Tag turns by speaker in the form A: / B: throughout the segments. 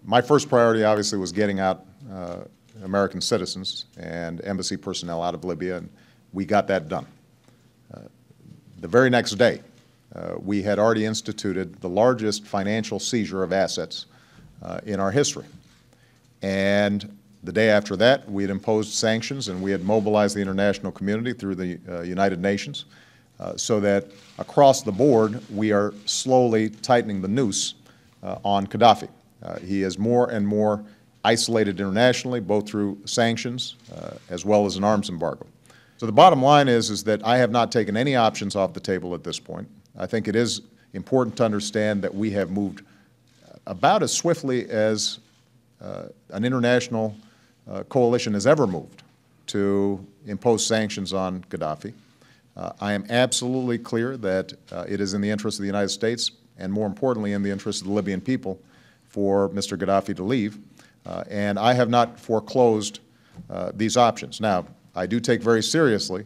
A: My first priority, obviously, was getting out American citizens and embassy personnel out of Libya, and we got that done. The very next day, we had already instituted the largest financial seizure of assets in our history. And the day after that, we had imposed sanctions, and we had mobilized the international community through the United Nations so that across the board, we are slowly tightening the noose on Qaddafi. He is more and more isolated internationally, both through sanctions as well as an arms embargo. So the bottom line is that I have not taken any options off the table at this point. I think it is important to understand that we have moved about as swiftly as an international coalition has ever moved to impose sanctions on Qaddafi. I am absolutely clear that it is in the interest of the United States and, more importantly, in the interest of the Libyan people for Mr. Qaddafi to leave. And I have not foreclosed these options. Now, I do take very seriously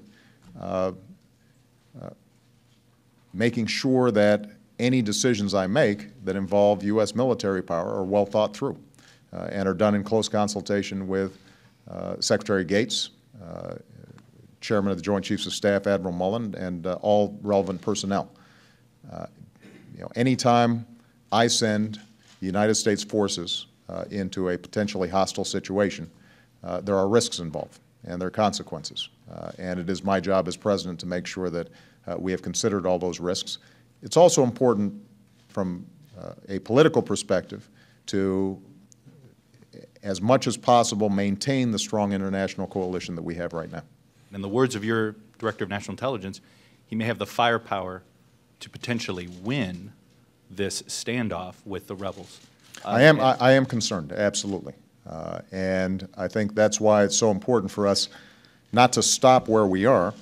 A: making sure that any decisions I make that involve U.S. military power are well thought through and are done in close consultation with Secretary Gates, Chairman of the Joint Chiefs of Staff, Admiral Mullen, and all relevant personnel. Anytime I send the United States forces into a potentially hostile situation, there are risks involved and there are consequences. And it is my job as President to make sure that we have considered all those risks. It's also important from a political perspective to, as much as possible, maintain the strong international coalition that we have right now.
B: In the words of your Director of National Intelligence, he may have the firepower to potentially win this standoff with the rebels.
A: I am concerned, absolutely. And I think that's why it's so important for us not to stop where we are,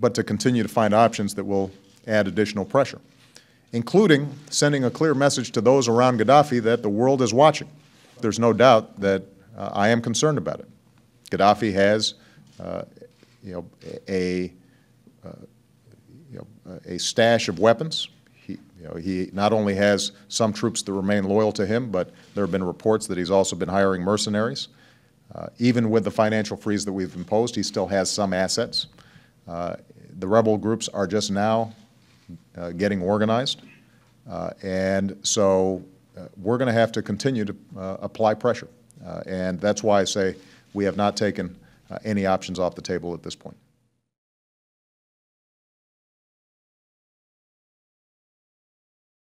A: but to continue to find options that will add additional pressure, including sending a clear message to those around Qaddafi that the world is watching. There's no doubt that I am concerned about it. Qaddafi has a stash of weapons. He not only has some troops that remain loyal to him, but there have been reports that he's also been hiring mercenaries. Even with the financial freeze that we've imposed, he still has some assets. The rebel groups are just now getting organized, and so we're going to have to continue to apply pressure. And that's why I say we have not taken any options off the table at this point.